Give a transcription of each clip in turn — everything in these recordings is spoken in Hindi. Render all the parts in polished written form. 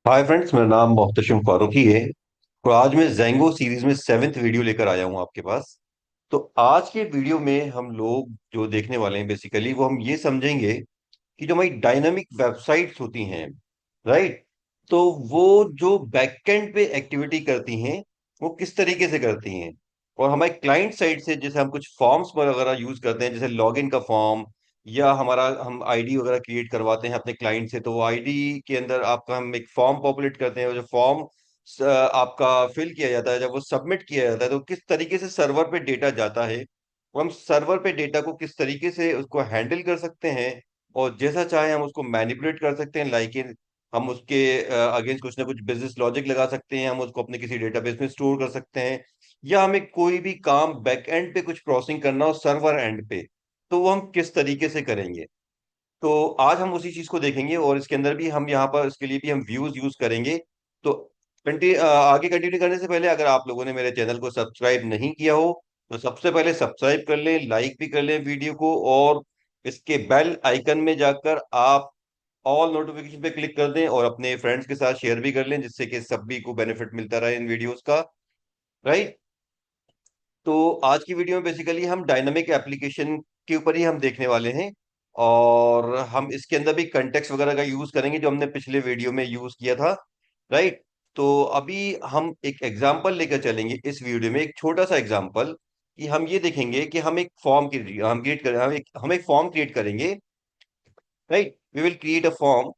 हाय फ्रेंड्स, मेरा नाम मोहतशिम फारूकी है। तो आज मैं जेंगो सीरीज में सेवेंथ वीडियो लेकर आया हूं आपके पास। तो आज के वीडियो में हम लोग जो देखने वाले हैं बेसिकली वो हम ये समझेंगे कि जो हमारी डायनामिक वेबसाइट्स होती हैं, राइट, तो वो जो बैकएंड पे एक्टिविटी करती हैं वो किस तरीके से करती हैं। और हमारे क्लाइंट साइड से जैसे हम कुछ फॉर्म्स वगैरह यूज करते हैं, जैसे लॉगिन का फॉर्म या हमारा हम आईडी वगैरह क्रिएट करवाते हैं अपने क्लाइंट से, तो वो आईडी के अंदर आपका हम एक फॉर्म पॉपुलेट करते हैं। और जो फॉर्म आपका फिल किया जाता है, जब वो सबमिट किया जाता है तो किस तरीके से सर्वर पे डेटा जाता है, वो हम सर्वर पे डेटा को किस तरीके से उसको हैंडल कर सकते हैं और जैसा चाहे हम उसको मैनिपुलेट कर सकते हैं। लाइक इन हम उसके अगेंस्ट कुछ ना कुछ बिजनेस लॉजिक लगा सकते हैं, हम उसको अपने किसी डेटाबेस में स्टोर कर सकते हैं, या हमें कोई भी काम बैक एंड पे कुछ प्रोसेसिंग करना हो सर्वर एंड पे, तो वो हम किस तरीके से करेंगे। तो आज हम उसी चीज को देखेंगे और इसके अंदर भी हम यहाँ पर इसके लिए भी हम व्यूज यूज करेंगे। तो आगे कंटिन्यू करने से पहले अगर आप लोगों ने मेरे चैनल को सब्सक्राइब नहीं किया हो तो सबसे पहले सब्सक्राइब कर लें, लाइक भी कर लें वीडियो को, और इसके बेल आइकन में जाकर आप ऑल नोटिफिकेशन पे क्लिक कर दें और अपने फ्रेंड्स के साथ शेयर भी कर लें, जिससे कि सभी को बेनिफिट मिलता रहे इन वीडियोस का, राइट। तो आज की वीडियो में बेसिकली हम डायनामिक एप्लीकेशन के ऊपर ही हम देखने वाले हैं, और हम इसके अंदर भी कंटेक्स्ट वगैरह का यूज करेंगे जो हमने पिछले वीडियो में यूज किया था, राइट। तो अभी हम एक एग्जांपल लेकर चलेंगे इस वीडियो में, एक छोटा सा एग्जांपल, कि हम ये देखेंगे कि हम एक फॉर्म की हम क्रिएट करें, हम एक फॉर्म क्रिएट करेंगे, right. We will create a form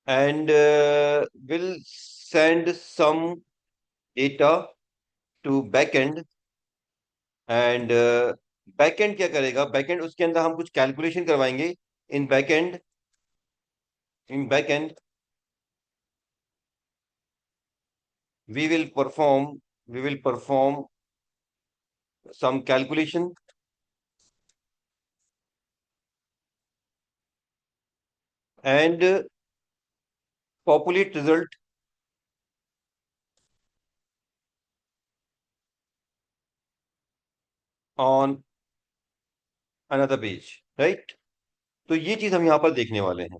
and will send some data to backend. And backend क्या करेगा, बैकएंड उसके अंदर हम कुछ कैलकुलेशन करवाएंगे। In backend in backend we will perform we will perform some calculation and populate result on another page, right. तो ये चीज हम यहाँ पर देखने वाले हैं,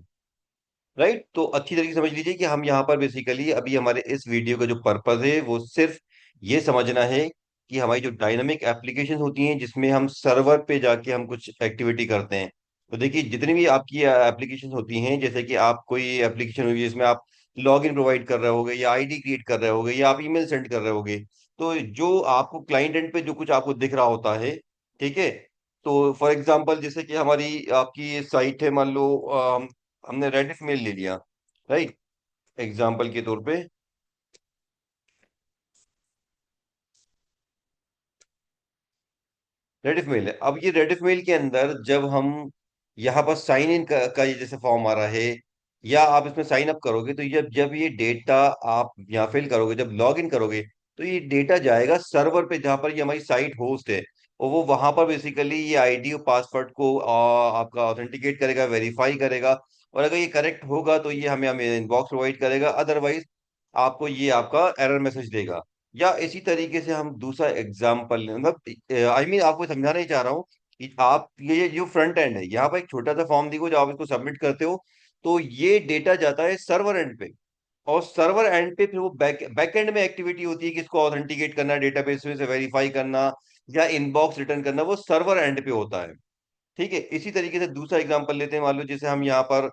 राइट। तो अच्छी तरीके से समझ लीजिए कि हम यहाँ पर बेसिकली अभी हमारे इस वीडियो का जो पर्पज है वो सिर्फ ये समझना है कि हमारी जो डायनामिक एप्लीकेशन होती हैं जिसमें हम सर्वर पे जाके हम कुछ एक्टिविटी करते हैं। तो देखिए, जितनी भी आपकी एप्लीकेशन होती हैं, जैसे कि आप कोई एप्लीकेशन होगी जिसमें आप लॉगिन प्रोवाइड कर रहे होगे या आईडी क्रिएट कर रहे होगे या आप ईमेल सेंड कर रहे होगे, तो जो आपको क्लाइंट एंड पे जो कुछ आपको दिख रहा होता है, ठीक है। तो फॉर एग्जांपल जैसे कि हमारी आपकी साइट है, मान लो हमने रेडिफ मेल ले लिया, राइट, एग्जाम्पल के तौर पे। रेडिफ मेल है, अब ये रेडिफ मेल के अंदर जब हम यहाँ पर साइन इन का ये जैसे फॉर्म आ रहा है, या आप इसमें साइन अप करोगे, तो जब जब ये डेटा आप यहाँ फिल करोगे, जब लॉग इन करोगे, तो ये डेटा जाएगा सर्वर पे जहाँ पर ये हमारी साइट होस्ट है। और वो वहां पर बेसिकली ये आईडी और पासवर्ड को आपका ऑथेंटिकेट करेगा, वेरीफाई करेगा। और अगर ये करेक्ट होगा तो ये हमें हमें इनबॉक्स प्रोवाइड करेगा, अदरवाइज आपको ये आपका एरर मैसेज देगा। या इसी तरीके से हम दूसरा एग्जाम्पल, मतलब आई मीन आपको समझाना ही चाह रहा हूँ कि आप ये जो फ्रंट एंड है, यहाँ पर एक छोटा सा फॉर्म देखो, जब आप इसको सबमिट करते हो तो ये डेटा जाता है सर्वर एंड पे। और सर्वर एंड पे फिर वो बैक एंड में एक्टिविटी होती है कि इसको ऑथेंटिकेट करना, डेटाबेस में से वेरीफाई करना या इनबॉक्स रिटर्न करना, वो सर्वर एंड पे होता है, ठीक है। इसी तरीके से दूसरा एग्जांपल लेते हैं, मान लो जैसे हम यहाँ पर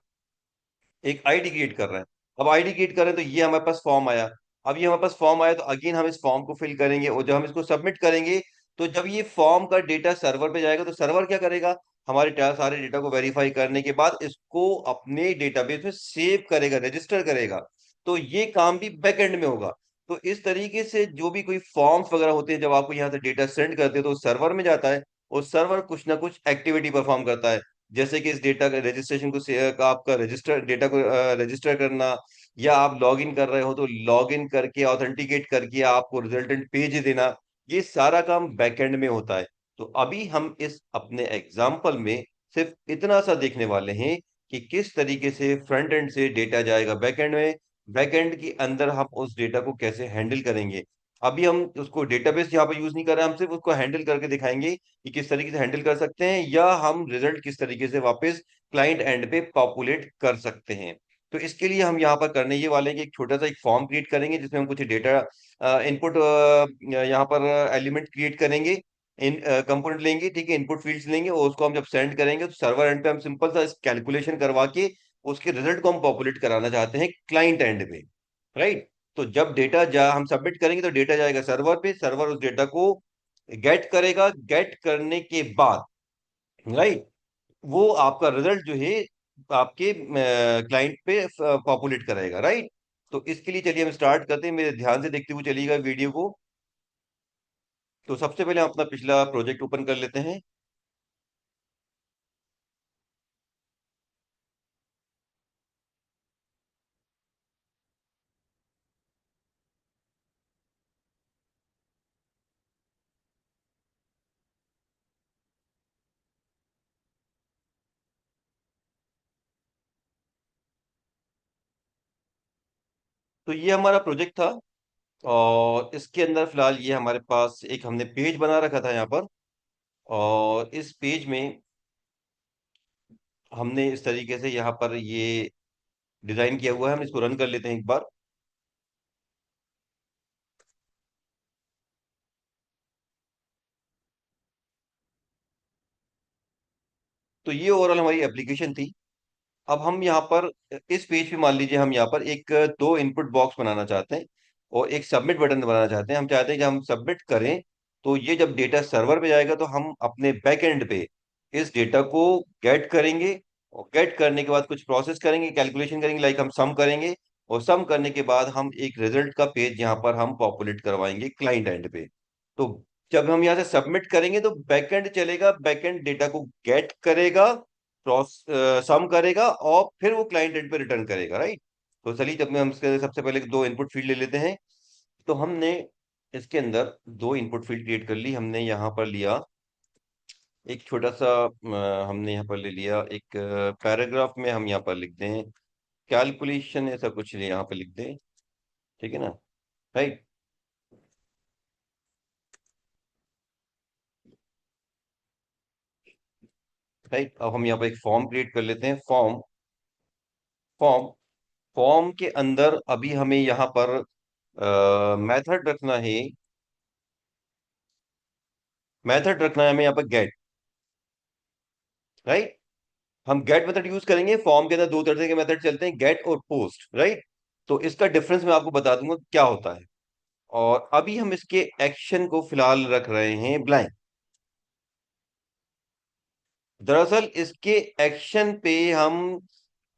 एक आईडी क्रिएट कर रहे हैं। अब आईडी क्रिएट कर रहे हैं तो ये हमारे पास फॉर्म आया। अब ये हमारे पास फॉर्म आया तो अगेन हम इस फॉर्म को फिल करेंगे, और जब हम इसको सबमिट करेंगे तो जब ये फॉर्म का डेटा सर्वर पे जाएगा तो सर्वर क्या करेगा, हमारे सारे डेटा को वेरीफाई करने के बाद इसको अपने डेटाबेस में सेव करेगा, रजिस्टर करेगा। तो ये काम भी बैकएंड में होगा। तो इस तरीके से जो भी कोई फॉर्म्स वगैरह होते हैं, जब आपको यहाँ से डेटा सेंड करते हैं तो सर्वर में जाता है, और सर्वर कुछ ना कुछ एक्टिविटी परफॉर्म करता है। जैसे कि इस डेटा का रजिस्ट्रेशन को का आपका रजिस्टर डेटा को रजिस्टर करना, या आप लॉग इन कर रहे हो तो लॉग इन करके ऑथेंटिकेट करके आपको रिजल्टेंट पेज देना, ये सारा काम बैकएंड में होता है। तो अभी हम इस अपने एग्जाम्पल में सिर्फ इतना सा देखने वाले हैं कि किस तरीके से फ्रंट एंड से डेटा जाएगा बैकएंड में, बैकएंड के अंदर हम उस डेटा को कैसे हैंडल करेंगे। अभी हम उसको डेटाबेस यहाँ पर यूज नहीं कर रहे हैं, हम सिर्फ उसको हैंडल करके दिखाएंगे कि किस तरीके से हैंडल कर सकते हैं, या हम रिजल्ट किस तरीके से वापस क्लाइंट एंड पे पॉपुलेट कर सकते हैं। तो इसके लिए हम यहाँ पर करने ये वाले हैं कि एक छोटा सा एक फॉर्म क्रिएट करेंगे जिसमें हम कुछ डेटा इनपुट यहाँ पर एलिमेंट क्रिएट करेंगे, इन कंपोनेंट लेंगे, ठीक है, इनपुट फील्ड्स लेंगे, और उसको हम जब सेंड करेंगे तो सर्वर एंड पे हम सिंपल सा कैलकुलेशन करवा के उसके रिजल्ट को हम पॉपुलेट कराना चाहते हैं क्लाइंट एंड पे, राइट। तो जब डेटा जा हम सबमिट करेंगे तो डेटा जाएगा सर्वर पे, सर्वर उस डेटा को गेट करेगा, गेट करने के बाद, राइट, वो आपका रिजल्ट जो है आपके क्लाइंट पे पॉपुलेट करेगा, राइट। तो इसके लिए चलिए हम स्टार्ट करते हैं, मेरे ध्यान से देखते हुए चलिएगा वीडियो को। तो सबसे पहले हम अपना पिछला प्रोजेक्ट ओपन कर लेते हैं। तो ये हमारा प्रोजेक्ट था, और इसके अंदर फिलहाल ये हमारे पास एक हमने पेज बना रखा था यहाँ पर, और इस पेज में हमने इस तरीके से यहाँ पर ये डिजाइन किया हुआ है। हम इसको रन कर लेते हैं एक बार। तो ये ओवरऑल हमारी एप्लीकेशन थी। अब हम यहाँ पर इस पेज पे मान लीजिए हम यहाँ पर एक दो इनपुट बॉक्स बनाना चाहते हैं और एक सबमिट बटन बनाना चाहते हैं। हम चाहते हैं कि हम सबमिट करें तो ये जब डेटा सर्वर पे जाएगा तो हम अपने बैक एंड पे इस डेटा को गेट करेंगे, और गेट करने के बाद कुछ प्रोसेस करेंगे, कैलकुलेशन करेंगे, लाइक हम सम करेंगे, और सम करने के बाद हम एक रिजल्ट का पेज यहाँ पर हम पॉपुलेट करवाएंगे क्लाइंट एंड पे। तो जब हम यहाँ से सबमिट करेंगे तो बैकएंड चलेगा, बैकएंड डेटा को गेट करेगा, क्रॉस सम करेगा, और फिर वो क्लाइंट एंड पे रिटर्न करेगा, राइट। तो चलिए, जब मैं हम इसके सबसे पहले दो इनपुट फील्ड ले लेते हैं। तो हमने इसके अंदर दो इनपुट फील्ड क्रिएट कर ली। हमने यहाँ पर लिया एक छोटा सा हमने यहाँ पर ले लिया एक पैराग्राफ में हम यहाँ पर लिख दें कैलकुलेशन, ऐसा कुछ यहाँ पर लिख दें, ठीक है ना, राइट। राइट, अब हम यहाँ पर एक फॉर्म क्रिएट कर लेते हैं। फॉर्म फॉर्म फॉर्म के अंदर अभी हमें यहाँ पर मेथड रखना है। मेथड रखना है हमें यहाँ पर गेट, राइट। हम गेट मेथड यूज करेंगे। फॉर्म के अंदर दो तरह के मेथड चलते हैं, गेट और पोस्ट, राइट। तो इसका डिफरेंस मैं आपको बता दूंगा क्या होता है। और अभी हम इसके एक्शन को फिलहाल रख रहे हैं ब्लैंक। दरअसल इसके एक्शन पे हम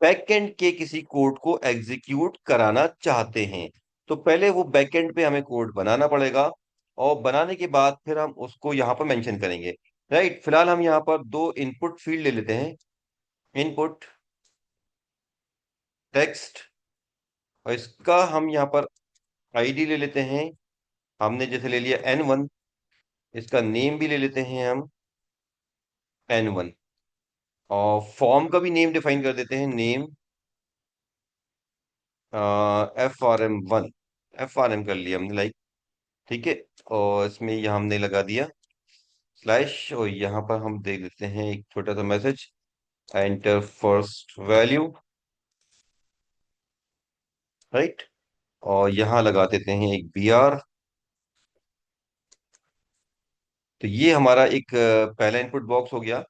बैकएंड के किसी कोड को एग्जीक्यूट कराना चाहते हैं। तो पहले वो बैकएंड पे हमें कोड बनाना पड़ेगा, और बनाने के बाद फिर हम उसको यहाँ पर मेंशन करेंगे, राइट। फिलहाल हम यहाँ पर दो इनपुट फील्ड ले लेते हैं, इनपुट टेक्स्ट, और इसका हम यहाँ पर आईडी ले लेते हैं। हमने जैसे ले लिया N1, इसका नेम भी ले लेते हैं हम N1, और फॉर्म का भी नेम डिफाइन कर देते हैं, नेम FRM1। FRM कर लिया हमने, लाइक, ठीक है। और इसमें यहाँ हमने लगा दिया स्लैश, और यहाँ पर हम दे देते हैं एक छोटा सा message, enter first value, right. और यहाँ लगा देते हैं एक BR। तो ये हमारा एक पहला इनपुट बॉक्स हो गया।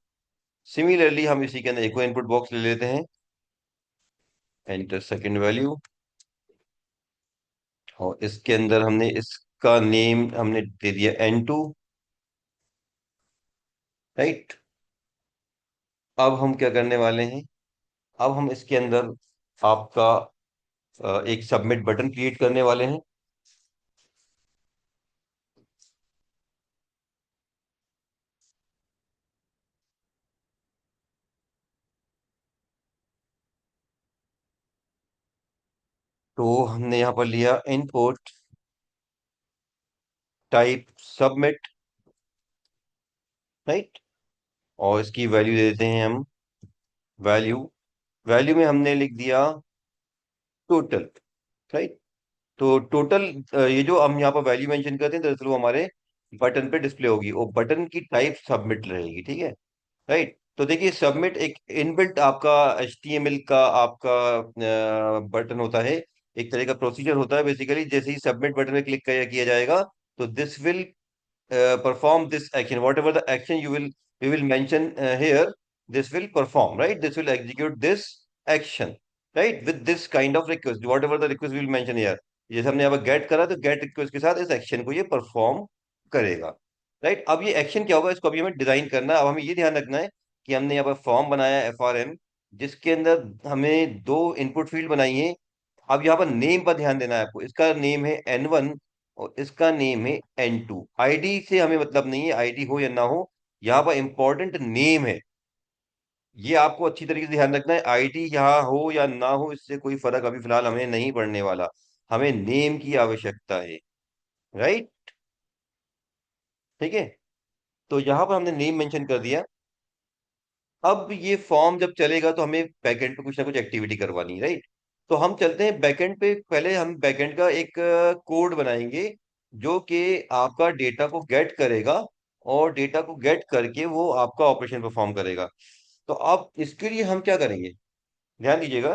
सिमिलरली हम इसी के अंदर एक और इनपुट बॉक्स ले लेते हैं, एंटर सेकंड वैल्यू, और इसके अंदर हमने इसका नेम हमने दे दिया N2, राइट। अब हम क्या करने वाले हैं, अब हम इसके अंदर आपका एक सबमिट बटन क्रिएट करने वाले हैं। तो हमने यहाँ पर लिया इनपुट टाइप सबमिट, राइट। और इसकी वैल्यू दे देते हैं हम वैल्यू। वैल्यू में हमने लिख दिया टोटल, राइट। तो टोटल ये जो हम यहाँ पर वैल्यू मेंशन करते हैं दरअसल वो हमारे बटन पे डिस्प्ले होगी, और बटन की टाइप सबमिट रहेगी, ठीक है। राइट, तो देखिए सबमिट एक इनबिल्ट आपका HTML का आपका बटन होता है, एक तरह का प्रोसीजर होता है बेसिकली। जैसे ही सबमिट बटन पे क्लिक किया जाएगा, तो this will perform this action, whatever the action you will mention here, this will perform, right, this will execute this action, right, with this kind of request, whatever the request we will mention here। जैसे हमने यहाँ पर गेट करा, तो गेट रिक्वेस्ट के साथ इस एक्शन को ये परफॉर्म करेगा। राइट, अब ये एक्शन क्या होगा, इसको अभी हमें डिजाइन करना है। अब हमें ये ध्यान रखना है कि हमने यहाँ पर फॉर्म बनाया FRM, जिसके अंदर हमें दो इनपुट फील्ड बनाई है। अब यहाँ पर नेम पर ध्यान देना है आपको, इसका नेम है N1 और इसका नेम है N2। आईडी से हमें मतलब नहीं है, आईडी हो या ना हो, यहाँ पर इंपॉर्टेंट नेम है। ये आपको अच्छी तरीके से ध्यान रखना है, आईडी यहाँ हो या ना हो इससे कोई फर्क अभी फिलहाल हमें नहीं पड़ने वाला, हमें नेम की आवश्यकता है। राइट, ठीक है। तो यहाँ पर हमने नेम मेंशन कर दिया। अब ये फॉर्म जब चलेगा तो हमें बैकएंड पे कुछ ना कुछ एक्टिविटी करवानी है, राइट। तो हम चलते हैं बैकएंड पे। पहले हम बैकएंड का एक कोड बनाएंगे, जो कि आपका डेटा को गेट करेगा, और डेटा को गेट करके वो आपका ऑपरेशन परफॉर्म करेगा। तो अब इसके लिए हम क्या करेंगे, ध्यान दीजिएगा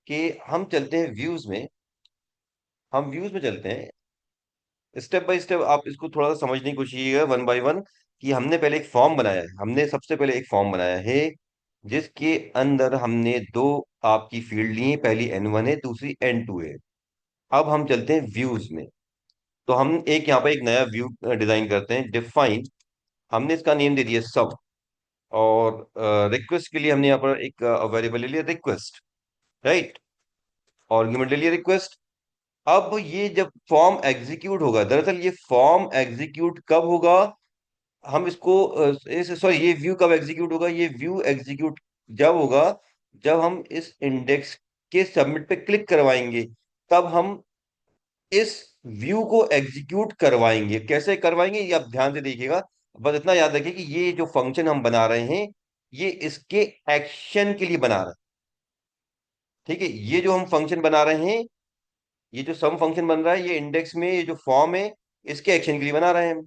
कि हम चलते हैं व्यूज में। हम व्यूज में चलते हैं, स्टेप बाय स्टेप आप इसको थोड़ा सा समझने की कोशिश कीजिएगा, वन बाय वन। कि हमने पहले एक फॉर्म बनाया है, हमने सबसे पहले एक फॉर्म बनाया है, जिसके अंदर हमने दो आपकी फील्ड ली है, पहली N1 है, दूसरी N2 है। अब हम चलते हैं व्यूज में। तो हम एक यहाँ पे एक नया व्यू डिजाइन करते हैं, डिफाइन। हमने इसका नेम दे दिया सब, और रिक्वेस्ट के लिए हमने यहाँ पर एक वेरिएबल ले लिया रिक्वेस्ट, राइट, आर्गुमेंट ले लिया रिक्वेस्ट। अब ये जब फॉर्म एग्जीक्यूट होगा, दरअसल ये फॉर्म एग्जीक्यूट कब होगा, हम इसको सॉरी, ये व्यू कब एग्जीक्यूट होगा, ये व्यू एग्जीक्यूट जब होगा जब हम इस इंडेक्स के सबमिट पे क्लिक करवाएंगे, तब हम इस व्यू को एग्जीक्यूट करवाएंगे। कैसे करवाएंगे ये आप ध्यान से देखिएगा। बस इतना याद रखिए कि ये जो फंक्शन हम बना रहे हैं, ये इसके एक्शन के लिए बना रहे हैं, ठीक है। ये जो हम फंक्शन बना रहे हैं, ये जो सम फंक्शन बन रहा है, ये इंडेक्स में ये जो फॉर्म है, इसके एक्शन के लिए बना रहे हैं हम,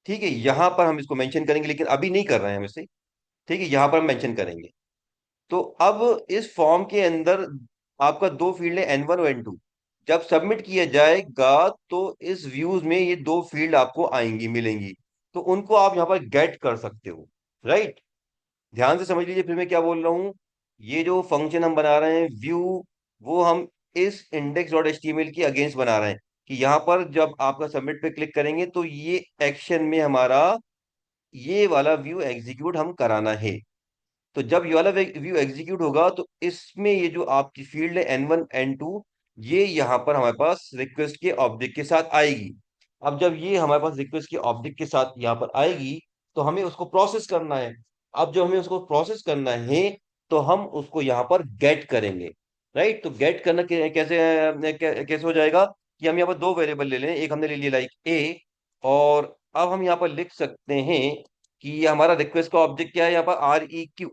ठीक है। यहां पर हम इसको मेंशन करेंगे, लेकिन अभी नहीं कर रहे हैं हम इसे, ठीक है, यहां पर हम मेंशन करेंगे। तो अब इस फॉर्म के अंदर आपका दो फील्ड है N1 और N2। जब सबमिट किया जाएगा तो इस व्यूज में ये दो फील्ड आपको आएंगी, मिलेंगी, तो उनको आप यहां पर गेट कर सकते हो। राइट, ध्यान से समझ लीजिए फिर मैं क्या बोल रहा हूं। ये जो फंक्शन हम बना रहे हैं व्यू, वो हम इस index.html के अगेंस्ट बना रहे हैं, कि यहां पर जब आपका सबमिट पे क्लिक करेंगे तो ये एक्शन में हमारा ये वाला व्यू एग्जीक्यूट हम कराना है। तो जब ये वाला व्यू एग्जीक्यूट होगा, तो इसमें ये जो आपकी फील्ड है N1 N2, ये यहाँ पर हमारे पास रिक्वेस्ट के ऑब्जेक्ट के साथ आएगी। अब जब ये हमारे पास रिक्वेस्ट के ऑब्जेक्ट के साथ यहाँ पर आएगी, तो हमें उसको प्रोसेस करना है। अब जब हमें उसको प्रोसेस करना है, तो हम उसको यहाँ पर गेट करेंगे। राइट, तो गेट करना कैसे कैसे हो जाएगा, कि हम यहाँ पर दो वेरिएबल ले लें, एक हमने ले लिया लाइक ए, और अब हम यहाँ पर लिख सकते हैं कि ये हमारा रिक्वेस्ट का ऑब्जेक्ट क्या है, यहाँ पर REQ।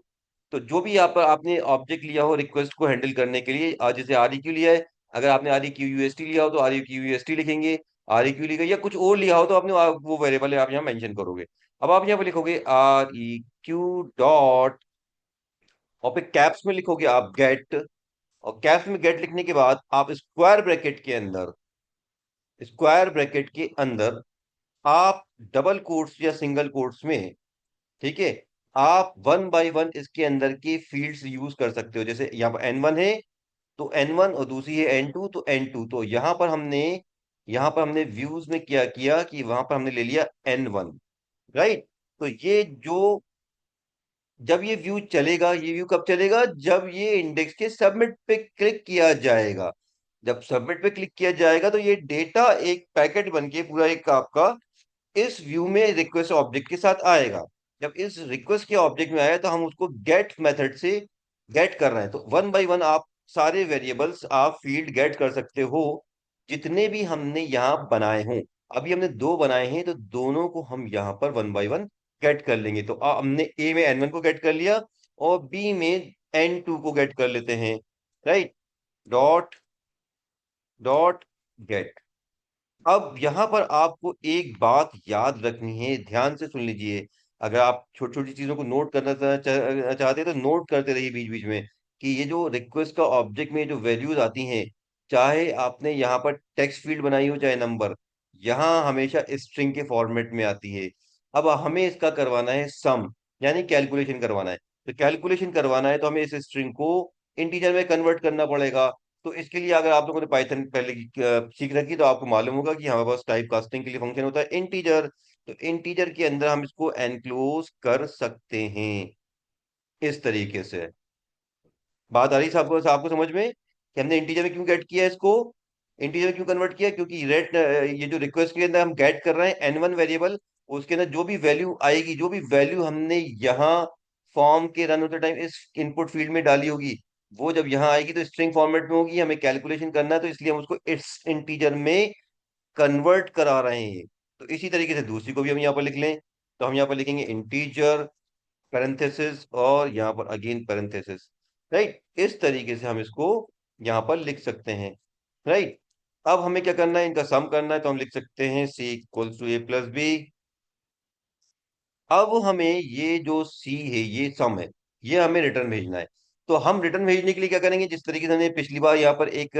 तो जो भी यहाँ पर आपने ऑब्जेक्ट लिया हो रिक्वेस्ट को हैंडल करने के लिए, जैसे REQ लिया है, अगर आपने REQUST लिया हो तो REQUST लिखेंगे। REQ लिखा या कुछ और लिया हो तो आपने वो वेरिएबल है आप यहाँ मेंशन करोगे। अब आप यहाँ पर लिखोगे REQ डॉट, और फिर कैप्स में लिखोगे आप गेट, और कैप्स में गेट लिखने के बाद आप स्क्वायर ब्रैकेट के अंदर आप डबल कोट्स या सिंगल कोट्स में, ठीक है, आप वन बाय वन इसके अंदर की फील्ड्स यूज कर सकते हो। जैसे यहाँ पर N1 है तो N1, और दूसरी है N2 तो N2। तो यहाँ पर हमने व्यूज में क्या किया कि वहां पर हमने ले लिया N1। राइट, तो ये जो जब ये व्यू चलेगा, ये व्यू कब चलेगा, जब ये इंडेक्स के सबमिट पे क्लिक किया जाएगा। जब सबमिट पे क्लिक किया जाएगा, तो ये डेटा एक पैकेट बन के पूरा एक आपका इस व्यू में रिक्वेस्ट ऑब्जेक्ट के साथ आएगा। जब इस रिक्वेस्ट के ऑब्जेक्ट में आया, तो हम उसको गेट मेथड से गेट कर रहे हैं। तो वन बाय वन आप सारे वेरिएबल्स आप फील्ड गेट कर सकते हो, जितने भी हमने यहाँ बनाए हों। अभी हमने दो बनाए हैं, तो दोनों को हम यहाँ पर वन बाय वन गेट कर लेंगे। तो हमने ए में N1 को गेट कर लिया, और बी में N2 को गेट कर लेते हैं। Right, dot dot gate. अब यहां पर आपको एक बात याद रखनी है, ध्यान से सुन लीजिए। अगर आप छोटी छोटी चीजों को नोट करना चाहते हैं तो नोट करते रहिए बीच बीच में, कि ये जो रिक्वेस्ट का ऑब्जेक्ट में जो वैल्यूज आती हैं, चाहे आपने यहाँ पर टेक्स्ट फील्ड बनाई हो चाहे नंबर, यहाँ हमेशा स्ट्रिंग के फॉर्मेट में आती है। अब हमें इसका करवाना है सम, यानी कैलकुलेशन करवाना है। तो कैलकुलेशन करवाना है तो हमें इस स्ट्रिंग को इंटीजर में कन्वर्ट करना पड़ेगा। तो इसके लिए अगर आप लोगों ने पाइथन पहले सीख रखी तो आपको मालूम होगा कि हमारे पास टाइप कास्टिंग के लिए फंक्शन होता है इंटीजर। तो इंटीजर के अंदर हम इसको एनक्लोज कर सकते हैं इस तरीके से। बात आ रही है आपको आपको समझ में कि हमने इंटीजर में क्यों गेट किया इसको, इंटीजर में क्यों कन्वर्ट किया? क्योंकि रेट, ये जो रिक्वेस्ट के अंदर हम गेट कर रहे हैं एन वन वेरिएबल, उसके अंदर जो भी वैल्यू आएगी, जो भी वैल्यू हमने यहाँ फॉर्म के रन होते टाइम इस इनपुट फील्ड में डाली होगी, वो जब यहाँ आएगी तो स्ट्रिंग फॉर्मेट में होगी। हमें कैलकुलेशन करना है तो इसलिए हम उसको इस इंटीजर में कन्वर्ट करा रहे हैं। तो इसी तरीके से दूसरी को भी हम यहाँ पर लिख लें। तो हम यहाँ पर लिखेंगे इंटीजर पैरेंथेसिस और यहाँ पर अगेन पैरेंथेसिस। राइट, इस तरीके से हम इसको यहाँ पर लिख सकते हैं। राइट, अब हमें क्या करना है, इनका सम करना है। तो हम लिख सकते हैं c equals to a plus b. अब हमें ये जो सी है, ये सम है, ये हमें रिटर्न भेजना है। तो हम रिटर्न भेजने के लिए क्या करेंगे, जिस तरीके से हमने पिछली बार यहाँ पर एक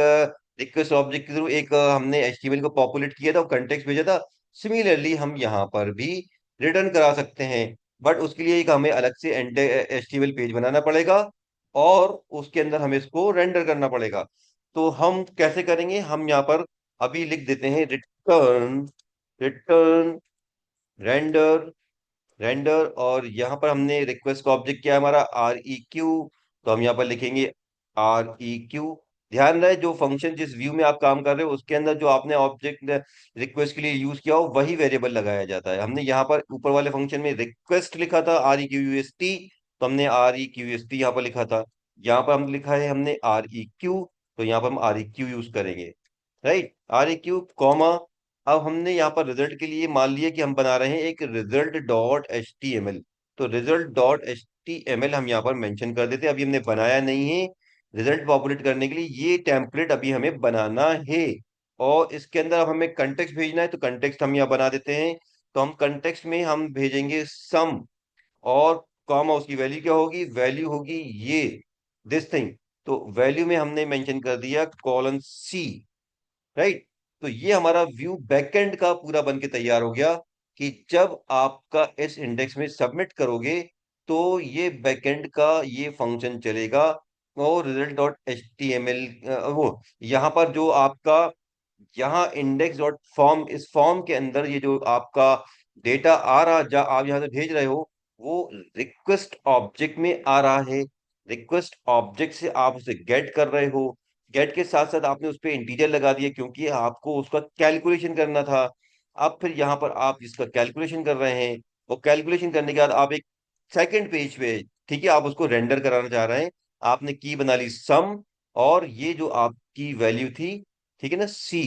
रिक्वेस्ट ऑब्जेक्ट के थ्रू एक हमने एचटीएमएल को पॉपुलेट किया था और कंटेक्स्ट भेजा था, सिमिलरली हम यहाँ पर भी रिटर्न करा सकते हैं। बट उसके लिए एक हमें अलग से एचटीएमएल पेज बनाना पड़ेगा और उसके अंदर हमें इसको रेंडर करना पड़ेगा। तो हम कैसे करेंगे, हम यहाँ पर अभी लिख देते हैं रिटर्न, रिटर्न रेंडर, रेंडर। और यहाँ पर हमने रिक्वेस्ट का ऑब्जेक्ट किया है हमारा आर ई क्यू। तो हम यहाँ पर लिखेंगे आर ई क्यू। ध्यान रहे जो फंक्शन जिस व्यू में आप काम कर रहे हो उसके अंदर जो आपने ऑब्जेक्ट रिक्वेस्ट के लिए यूज किया हो वही वेरिएबल लगाया जाता है। हमने यहाँ पर ऊपर वाले फंक्शन में रिक्वेस्ट लिखा था are E Q U S T, तो हमने are E Q S T यहाँ पर लिखा था। यहाँ पर हम लिखा है हमने आर ई क्यू, तो यहाँ पर हम आर ई क्यू यूज करेंगे। Right, R A Q comma. अब हमने यहाँ पर रिजल्ट के लिए मान लिया कि हम बना रहे हैं एक result dot H T M L. तो result dot H T M L हम यहाँ पर मेंशन कर देते हैं, अभी हमने बनाया नहीं है। रिजल्ट पॉपुलेट करने के लिए ये टेम्पलेट अभी हमें बनाना है। और इसके अंदर अब हमें कंटेक्स्ट भेजना है, तो कंटेक्स्ट हम यहाँ बना देते हैं। तो हम कंटेक्स्ट में हम भेजेंगे सम, और कॉमा उसकी वैल्यू क्या होगी, वैल्यू होगी ये दिस थिंग। तो वैल्यू में हमने मेंशन कर दिया कॉलन सी। राइट, तो ये हमारा व्यू बैकएंड का पूरा बन के तैयार हो गया कि जब आपका इस इंडेक्स में सबमिट करोगे तो ये बैकएंड का ये फंक्शन चलेगा। और result dot H T M L, वो यहाँ पर जो आपका यहाँ इंडेक्स डॉट फॉर्म, इस फॉर्म के अंदर ये जो आपका डेटा आ रहा, जहाँ आप यहाँ से भेज रहे हो, वो रिक्वेस्ट ऑब्जेक्ट में आ रहा है। रिक्वेस्ट ऑब्जेक्ट से आप उसे गेट कर रहे हो, गेट के साथ साथ आपने उस पर इंटीजर लगा दिया क्योंकि आपको उसका कैलकुलेशन करना था। अब फिर यहाँ पर आप जिसका कैलकुलेशन कर रहे हैं, वो कैलकुलेशन करने के बाद आप एक सेकंड पेज पे, ठीक है, आप उसको रेंडर कराना चाह रहे हैं। आपने की बना ली सम, और ये जो आपकी वैल्यू थी, ठीक है ना, सी।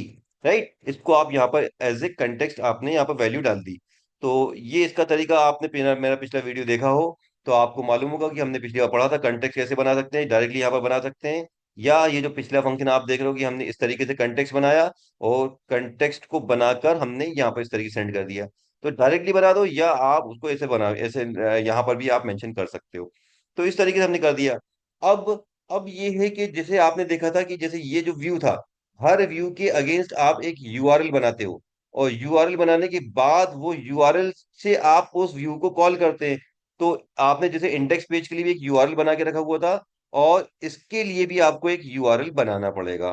राइट, इसको आप यहाँ पर एज ए कंटेक्स्ट आपने यहाँ पर वैल्यू डाल दी। तो ये इसका तरीका, आपने मेरा पिछला वीडियो देखा हो तो आपको मालूम होगा कि हमने पिछली बार पढ़ा था कंटेक्स्ट कैसे बना सकते हैं, डायरेक्टली यहाँ पर बना सकते हैं। या ये जो पिछला फंक्शन आप देख रहे हो कि हमने इस तरीके से कंटेक्स्ट बनाया और कंटेक्स्ट को बनाकर हमने यहाँ पर इस तरीके से सेंड कर दिया। तो डायरेक्टली बना दो या आप उसको ऐसे बना, ऐसे यहाँ पर भी आप मेंशन कर सकते हो। तो इस तरीके से हमने कर दिया। अब ये है कि जैसे आपने देखा था कि जैसे ये जो व्यू था, हर व्यू के अगेंस्ट आप एक यूआरएल बनाते हो, और यूआरएल बनाने के बाद वो यूआरएल से आप उस व्यू को कॉल करते हैं। तो आपने जैसे इंडेक्स पेज के लिए भी एक यूआरएल बना के रखा हुआ था, और इसके लिए भी आपको एक यूआरएल बनाना पड़ेगा।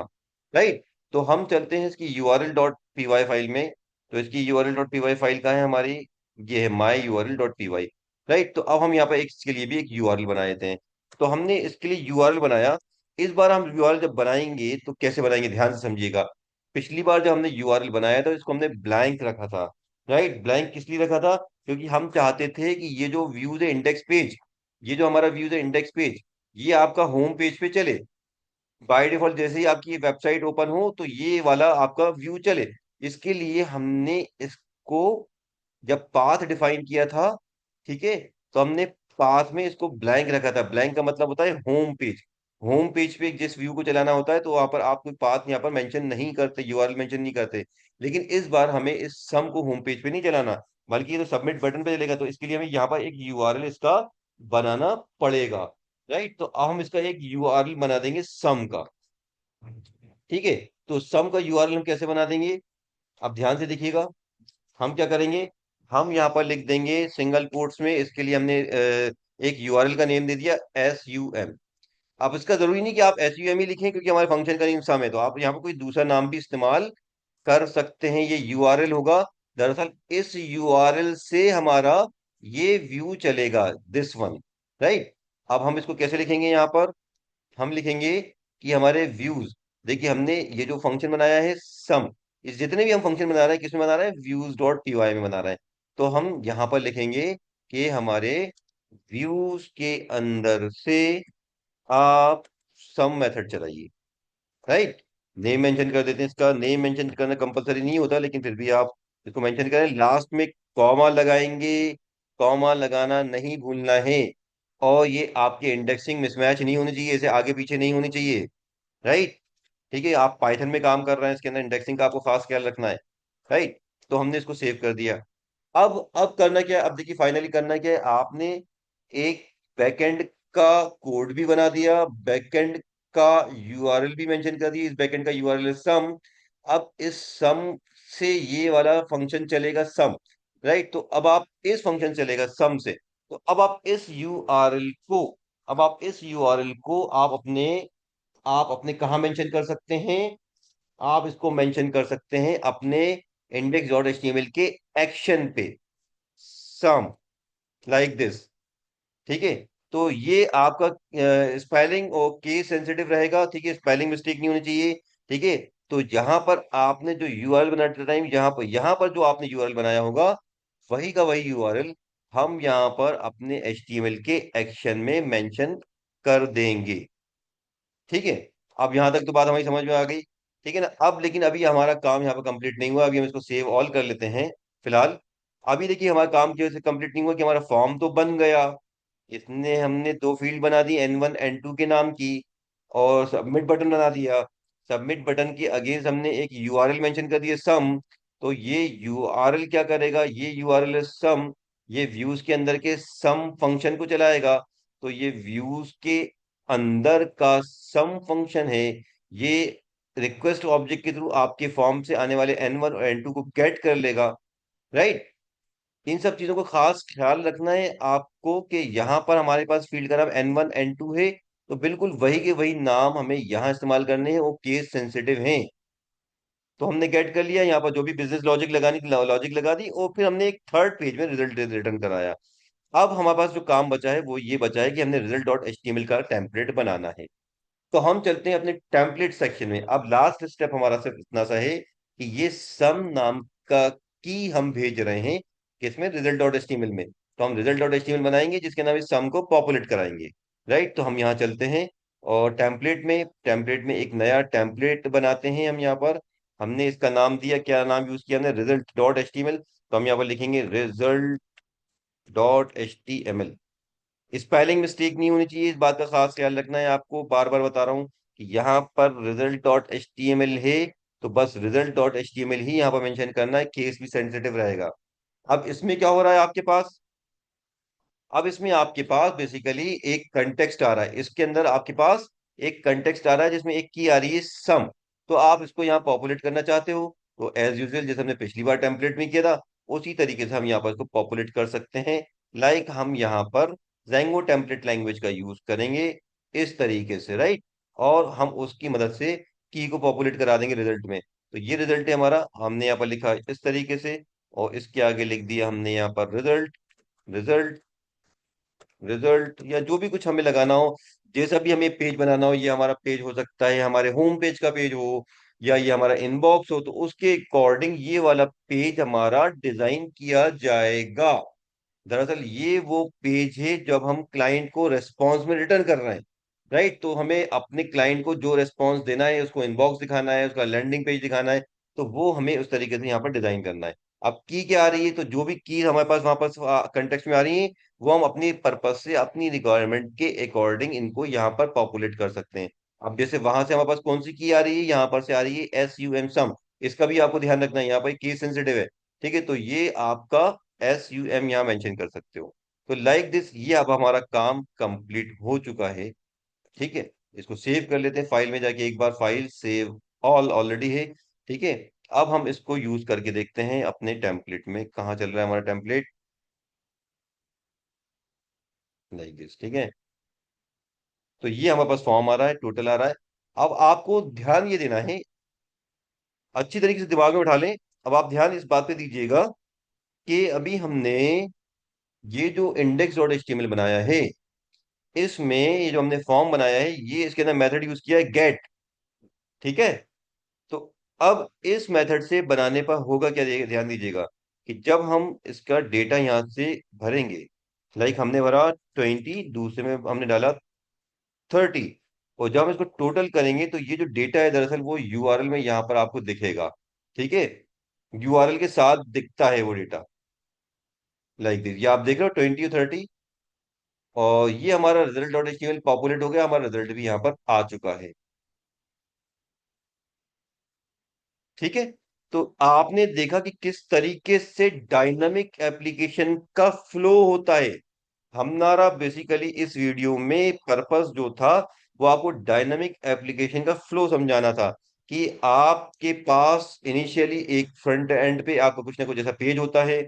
राइट, तो हम चलते हैं इसकी URL dot P Y file में। तो इसकी URL dot P Y file कहाँ है हमारी, ये है my URL dot P Y. Right, तो अब हम यहाँ पे इसके लिए भी एक यूआरएल बना देते हैं। तो हमने इसके लिए यूआरएल बनाया। इस बार हम यूआरएल जब बनाएंगे तो कैसे बनाएंगे, ध्यान से समझिएगा। पिछली बार जब हमने यूआरएल बनाया था इसको हमने ब्लैंक रखा था। राइट, ब्लैंक किस लिए रखा था, क्योंकि हम चाहते थे कि ये जो व्यूज है इंडेक्स पेज, ये जो हमारा व्यूज है इंडेक्स पेज, ये आपका होम पेज पे चले। बाय डिफॉल्ट जैसे ही आपकी वेबसाइट ओपन हो तो ये वाला आपका व्यू चले। इसके लिए हमने इसको जब पाथ डिफाइन किया था, ठीक है, तो हमने पाथ में इसको ब्लैंक रखा था। ब्लैंक का मतलब होता है होम पेज। होम पेज पे जिस व्यू को चलाना होता है तो वहां पर आप कोई पाथ यहाँ पर मेंशन नहीं करते, यूआरएल मेंशन नहीं करते। लेकिन इस बार हमें इस सम को होम पेज पे नहीं चलाना, बल्कि ये तो सबमिट बटन पे चलेगा। तो इसके लिए हमें यहाँ पर एक यूआरएल इसका बनाना पड़ेगा। राइट, तो अब हम इसका एक यूआरएल बना देंगे सम का। ठीक है, तो सम का यूआरएल हम कैसे बना देंगे? अब ध्यान से देखिएगा। हम क्या करेंगे, हम यहाँ पर लिख देंगे सिंगल कोट्स में, इसके लिए हमने एक यूआरएल का नेम दे दिया SUM। अब इसका जरूरी नहीं कि आप SUM ही लिखें, क्योंकि हमारे फंक्शन का नेम सम है, तो आप यहाँ पर कोई दूसरा नाम भी इस्तेमाल कर सकते हैं। ये यूआरएल होगा, दरअसल इस यूआरएल से हमारा ये व्यू चलेगा, दिस वन। राइट, अब हम इसको कैसे लिखेंगे? यहाँ पर हम लिखेंगे कि हमारे व्यूज, देखिए हमने ये जो फंक्शन बनाया है सम, इस जितने भी हम फंक्शन बना रहे हैं किसमें बना रहे हैं? व्यूज डॉट पीवाई में बना रहे हैं। तो हम यहाँ पर लिखेंगे कि हमारे व्यूज के अंदर से आप सम मेथड चलाइए। राइट, नेम मेंशन कर देते हैं। इसका नेम मेंशन करना कंपलसरी नहीं होता, लेकिन फिर भी आप इसको मेंशन करें। लास्ट में कॉमा लगाएंगे, कॉमा लगाना नहीं भूलना है। और ये आपके इंडेक्सिंग मिसमैच नहीं होनी चाहिए, इसे आगे पीछे नहीं होनी चाहिए। राइट, ठीक है, आप पाइथन में काम कर रहे हैं, इसके अंदर इंडेक्सिंग का आपको खास ख्याल रखना है। राइट, तो हमने इसको सेव कर दिया। अब करना क्या है? अब देखिए फाइनली करना क्या है, आपने एक बैकएंड का कोड भी बना दिया, बैकएंड का यूआरएल भी मेंशन कर दिया। इस बैकएंड का यूआरएल है सम। अब इस सम से ये वाला फंक्शन चलेगा सम। राइट, तो अब आप इस फंक्शन चलेगा सम से। तो अब आप इस यूआरएल को आप अपने कहाँ मेंशन कर सकते हैं? आप इसको मेंशन कर सकते हैं अपने इंडेक्स डॉट एच के एक्शन पे, सम, लाइक दिस। ठीक है, तो ये आपका स्पेलिंग और केस सेंसिटिव रहेगा। ठीक है, स्पेलिंग मिस्टेक नहीं होनी चाहिए। ठीक है, तो यहाँ पर आपने जो यूआरएल बनाते टाइम, यहाँ पर जो आपने यूआरएल बनाया होगा, वही का वही यूआरएल हम यहाँ पर अपने एचटीएमएल के एक्शन में मेंशन कर देंगे। ठीक है, अब यहाँ तक तो बात हमारी समझ में आ गई। ठीक है ना? अब लेकिन अभी हमारा काम यहाँ पर कंप्लीट नहीं हुआ, अभी हम इसको सेव ऑल कर लेते हैं फिलहाल। अभी देखिए हमारा काम की वजह से कंप्लीट नहीं हुआ कि हमारा फॉर्म तो बन गया। इसने हमने दो फील्ड बना दी N1 N2 के नाम की, और सबमिट बटन बना दिया। सबमिट बटन के अगेंस्ट हमने एक यूआरएल मेंशन कर दिया सम। तो ये यूआरएल क्या करेगा? ये यूआरएल सम, ये व्यूज के अंदर के सम फंक्शन को चलाएगा। तो ये व्यूज के अंदर का सम फंक्शन है, ये रिक्वेस्ट ऑब्जेक्ट के थ्रू आपके फॉर्म से आने वाले N1 और N2 को गेट कर लेगा। राइट, इन सब चीजों को खास ख्याल रखना है आपको कि यहाँ पर हमारे पास फील्ड का नाम N1 N2 है, तो बिल्कुल वही के वही नाम हमें यहाँ इस्तेमाल करने हैं, वो केस सेंसिटिव हैं। तो हमने गेट कर लिया, यहाँ पर जो भी बिजनेस लॉजिक लगानी थी लॉजिक लगा दी, और फिर हमने एक थर्ड पेज में रिजल्ट रिटर्न कराया। अब हमारे पास जो काम बचा है वो ये बचा है कि हमने रिजल्ट डॉट एच का टेम्पलेट बनाना है। तो हम चलते हैं अपने टेम्पलेट सेक्शन में। अब लास्ट स्टेप हमारा सिर्फ इतना सा है कि ये सम नाम का की हम भेज रहे हैं किसमें? रिजल्ट डॉट एचटीएमएल में। तो हम रिजल्ट डॉट एचटीएमएल बनाएंगे जिसके नाम इस सम को पॉपुलेट कराएंगे। राइट, तो हम यहाँ चलते हैं और टेम्पलेट में एक नया टेम्पलेट बनाते हैं हम यहाँ पर। हमने इसका नाम दिया, क्या नाम यूज किया हमने? Result dot HTML. तो हम यहाँ पर लिखेंगे result dot HTML. Spelling mistake नहीं होनी चाहिए, इस बात का खास ख्याल रखना है आपको। बार बार बता रहा हूँ कि यहाँ पर result dot H T M L है, तो बस result dot H T M L ही यहाँ पर मेंशन करना है, केस भी सेंसिटिव रहेगा। अब इसमें क्या हो रहा है आपके पास? अब इसमें आपके पास बेसिकली एक कंटेक्स्ट आ रहा है, इसके अंदर आपके पास एक कंटेक्स्ट आ रहा है जिसमें एक की आ रही है सम। तो आप इसको यहाँ पॉपुलेट करना चाहते हो, तो एज यूजल जैसे हमने पिछली बार टेम्पलेट में किया था, उसी तरीके से हम यहाँ पर इसको पॉपुलेट कर सकते हैं। लाइक हम यहाँ पर जैंगो टेम्पलेट लैंग्वेज का यूज करेंगे इस तरीके से। राइट, और हम उसकी मदद से की को पॉपुलेट करा देंगे रिजल्ट में। तो ये रिजल्ट है हमारा, हमने यहाँ पर लिखा इस तरीके से, और इसके आगे लिख दिया हमने यहाँ पर रिजल्ट, रिजल्ट, रिजल्ट, या जो भी कुछ हमें लगाना हो, जैसा भी हमें पेज बनाना हो। ये हमारा पेज हो सकता है, हमारे होम पेज का पेज हो, या ये हमारा इनबॉक्स हो, तो उसके अकॉर्डिंग ये वाला पेज हमारा डिजाइन किया जाएगा। दरअसल ये वो पेज है जब हम क्लाइंट को रेस्पॉन्स में रिटर्न कर रहे हैं। राइट, तो हमें अपने क्लाइंट को जो रेस्पॉन्स देना है, उसको इनबॉक्स दिखाना है, उसका लैंडिंग पेज दिखाना है, तो वो हमें उस तरीके से यहाँ पर डिजाइन करना है। अब की क्या आ रही है, तो जो भी की हमारे पास वहां पर कंटेक्स्ट में आ रही है, वो हम अपनी पर्पस से अपनी रिक्वायरमेंट के अकॉर्डिंग इनको यहाँ पर पॉपुलेट कर सकते हैं। अब जैसे वहां से हमारे पास कौन सी की आ रही है, यहाँ पर से आ रही है SUM सम। इसका भी आपको ध्यान रखना है, यहाँ पर केस सेंसिटिव है। ठीक है, तो ये आपका SUM यहाँ मेंशन कर सकते हो। तो लाइक दिस, ये अब हमारा काम कंप्लीट हो चुका है। ठीक है, इसको सेव कर लेते हैं फाइल में जाके, एक बार फाइल सेव ऑल ऑलरेडी है। ठीक है, अब हम इसको यूज करके देखते हैं अपने टेम्पलेट में, कहाँ चल रहा है हमारा टेम्पलेट। लाइक दिस, ठीक है। तो ये हमारे पास फॉर्म आ रहा है, टोटल आ रहा है। अब आपको ध्यान ये देना है, अच्छी तरीके से दिमाग में उठा लें। अब आप ध्यान इस बात पे दीजिएगा कि अभी हमने ये जो index.html बनाया है, इसमें ये जो हमने फॉर्म बनाया है, ये इसके अंदर मेथड यूज किया है गेट। ठीक है, तो अब इस मेथड से बनाने पर होगा क्या, ध्यान दीजिएगा कि जब हम इसका डेटा यहां से भरेंगे, लाइक हमने भरा 20, दूसरे में हमने डाला 30, और जब हम इसको टोटल करेंगे तो ये जो डेटा है दरअसल वो यूआरएल में यहाँ पर आपको दिखेगा। ठीक है, यूआरएल के साथ दिखता है वो डेटा, लाइक दिस, ये आप देख रहे हो 20 और 30। और ये हमारा रिजल्ट डॉट एचटीएमएल पॉपुलेट हो गया, हमारा रिजल्ट भी यहाँ पर आ चुका है। ठीक है, तो आपने देखा कि किस तरीके से डायनामिक एप्लीकेशन का फ्लो होता है। हमारा बेसिकली इस वीडियो में पर्पस जो था, वो आपको डायनामिक एप्लीकेशन का फ्लो समझाना था। कि आपके पास इनिशियली एक फ्रंट एंड पे आपका कुछ ना कुछ ऐसा पेज होता है,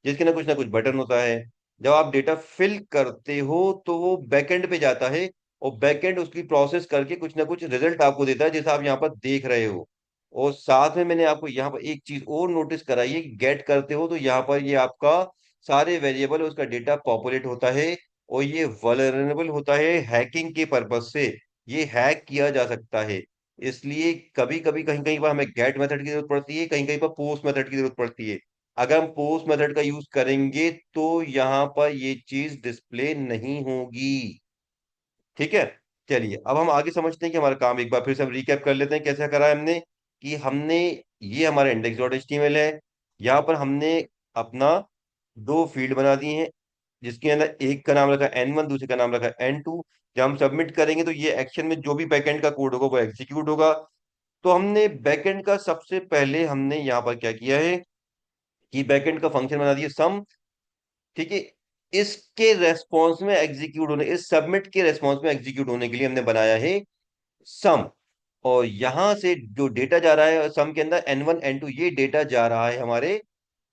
जिसके ना कुछ बटन होता है। जब आप डेटा फिल करते हो तो वो बैकएंड पे जाता है, और बैकएंड उसकी प्रोसेस करके कुछ ना कुछ रिजल्ट आपको देता है, जैसा आप यहाँ पर देख रहे हो। और साथ में मैंने आपको यहाँ पर एक चीज और नोटिस कराई है कि गेट करते हो तो यहाँ पर ये आपका सारे वेरिएबल उसका डेटा पॉपुलेट होता है। और ये वल्नरेबल होता है हैकिंग के पर्पज से, ये हैक किया जा सकता है। इसलिए कभी कभी कहीं कहीं पर हमें गेट मेथड की जरूरत पड़ती है, कहीं कहीं पर पोस्ट मेथड की जरूरत पड़ती है। अगर हम पोस्ट मेथड का यूज करेंगे तो यहाँ पर ये चीज डिस्प्ले नहीं होगी। ठीक है, चलिए अब हम आगे समझते हैं कि हमारा काम, एक बार फिर से हम रिकैप कर लेते हैं कैसा करा है हमने। कि हमने, ये हमारा इंडेक्स डॉट एचटीएमएल है, यहाँ पर हमने अपना दो फील्ड बना दिए हैं, जिसके अंदर एक का नाम रखा N1, दूसरे का नाम रखा N2। जब हम सबमिट करेंगे तो ये एक्शन में जो भी बैकएंड का कोड होगा वो एग्जीक्यूट होगा। तो हमने बैकएंड का सबसे पहले हमने यहाँ पर क्या किया है कि बैकएंड का फंक्शन बना दिया सम। ठीक है, इसके रेस्पॉन्स में एग्जीक्यूट होने, इस सबमिट के रेस्पॉन्स में एग्जीक्यूट होने के लिए हमने बनाया है सम। और यहां से जो डेटा जा रहा है सम के अंदर N1 N2, ये डेटा जा रहा है हमारे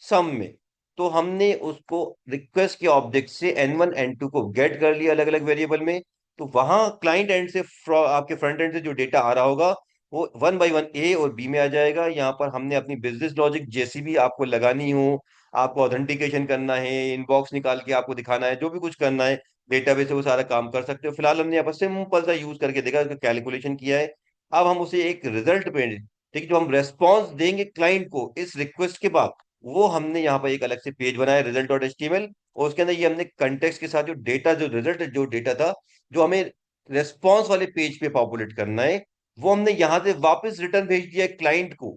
सम में। तो हमने उसको रिक्वेस्ट के ऑब्जेक्ट से N1 N2 को गेट कर लिया अलग अलग वेरिएबल में। तो वहां क्लाइंट एंड से आपके फ्रंट एंड से जो डेटा आ रहा होगा वो वन बाय वन ए और बी में आ जाएगा। यहाँ पर हमने अपनी बिजनेस लॉजिक जैसी भी आपको लगानी हो, आपको ऑथेंटिकेशन करना है, इनबॉक्स निकाल के आपको दिखाना है, जो भी कुछ करना है डेटाबेस से, वो सारा काम कर सकते हो। फिलहाल हमने यहाँ पर सिंपल सा यूज करके देखा, उसका कैलकुलेशन किया है। अब हम उसे एक रिजल्ट पे, ठीक है, जो हम रेस्पॉन्स देंगे क्लाइंट को इस रिक्वेस्ट के बाद, वो हमने यहाँ पर एक अलग से पेज बनाया रिजल्ट डॉट एचटीएमएल। और उसके अंदर ये हमने कंटेक्स्ट के साथ जो डेटा, जो रिजल्ट, जो डेटा था जो हमें रेस्पॉन्स वाले पेज पे पॉपुलेट करना है, वो हमने यहां से वापस रिटर्न भेज दिया क्लाइंट को।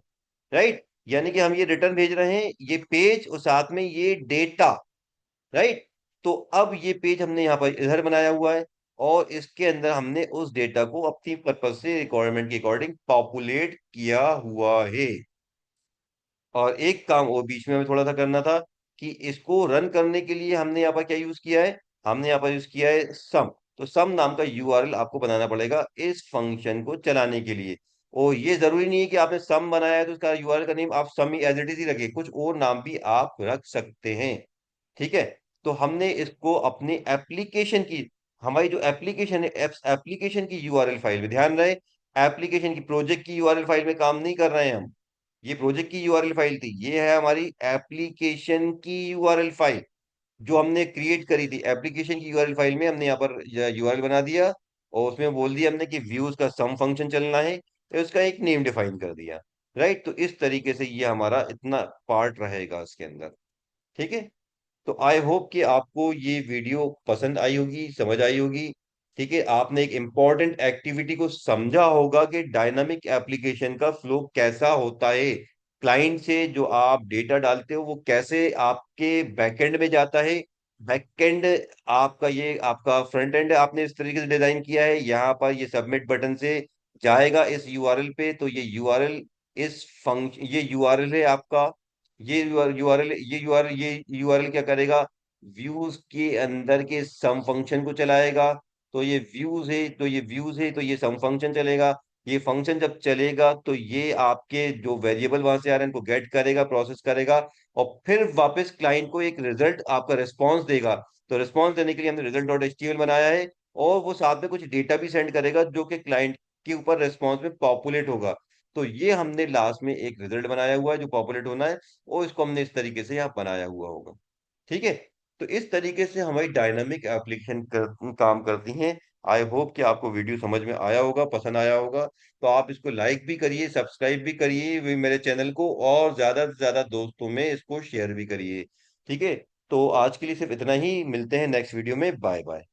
राइट, यानी कि हम ये रिटर्न भेज रहे हैं ये पेज और साथ में ये डेटा। राइट, तो अब ये पेज हमने यहाँ पर इधर बनाया हुआ है, और इसके अंदर हमने उस डेटा को अपनी पर्पज से रिक्वायरमेंट के अकॉर्डिंग पॉपुलेट किया हुआ है। और एक काम और बीच में हमें थोड़ा सा करना था कि इसको रन करने के लिए हमने यहाँ पर क्या यूज किया है, हमने यहाँ पर यूज किया है सम। तो सम नाम का यूआरएल आपको बनाना पड़ेगा इस फंक्शन को चलाने के लिए। और ये जरूरी नहीं है कि आपने सम बनाया है तो उसका यूआरएल का नेम आप सम ही एज इट इज ही रखिए, कुछ और नाम भी आप रख सकते हैं। ठीक है, तो हमने इसको अपने एप्लीकेशन की, हमारी जो एप्लीकेशन है, एप्लीकेशन की यूआरएल फाइल में, ध्यान रहे एप्लीकेशन की, प्रोजेक्ट की यूआरएल फाइल में काम नहीं कर रहे हैं हम। ये प्रोजेक्ट की यूआरएल फाइल थी, ये है हमारी एप्लीकेशन की यूआरएल फाइल जो हमने क्रिएट करी थी। एप्लीकेशन की यूआरएल फाइल में हमने यहाँ पर यूआरएल बना दिया, और उसमें बोल दिया हमने कि व्यूज का सम फंक्शन चलना है, तो उसका एक नेम डिफाइन कर दिया। राइट, तो इस तरीके से ये हमारा इतना पार्ट रहेगा इसके अंदर। ठीक है, तो आई होप कि आपको ये वीडियो पसंद आई होगी, समझ आई होगी। ठीक है, आपने एक इंपॉर्टेंट एक्टिविटी को समझा होगा कि डायनामिक एप्लीकेशन का फ्लो कैसा होता है। क्लाइंट से जो आप डेटा डालते हो वो कैसे आपके बैकएंड में जाता है। बैकएंड आपका, ये आपका फ्रंट एंड आपने इस तरीके से डिजाइन किया है, यहाँ पर ये सबमिट बटन से जाएगा इस यूआरएल पे, तो ये यूआरएल इस फंक्शन, ये यूआरएल है आपका, ये यूआरएल क्या करेगा, व्यूज के अंदर के सम फंक्शन को चलाएगा। तो ये व्यूज है, तो ये व्यूज है, तो ये सम फंक्शन चलेगा। ये फंक्शन जब चलेगा तो ये आपके जो वेरिएबल वहां से आ रहे हैं इनको गेट करेगा, प्रोसेस करेगा, और फिर वापस क्लाइंट को एक रिजल्ट आपका रिस्पॉन्स देगा। तो रिस्पॉन्स देने के लिए हमने रिजल्ट डॉट एचटीएमएल बनाया है, और वो साथ में कुछ डेटा भी सेंड करेगा जो कि क्लाइंट के ऊपर रिस्पॉन्स में पॉपुलेट होगा। तो ये हमने लास्ट में एक रिजल्ट बनाया हुआ है जो पॉपुलेट होना है, और इसको हमने इस तरीके से यहाँ बनाया हुआ होगा। ठीक है। तो इस तरीके से हमारी डायनामिक एप्लीकेशन काम करती हैं। आई होप कि आपको वीडियो समझ में आया होगा, पसंद आया होगा। तो आप इसको लाइक भी करिए, सब्सक्राइब भी करिए मेरे चैनल को, और ज्यादा से ज्यादा दोस्तों में इसको शेयर भी करिए। ठीक है। तो आज के लिए सिर्फ इतना ही, मिलते हैं नेक्स्ट वीडियो में। Bye bye.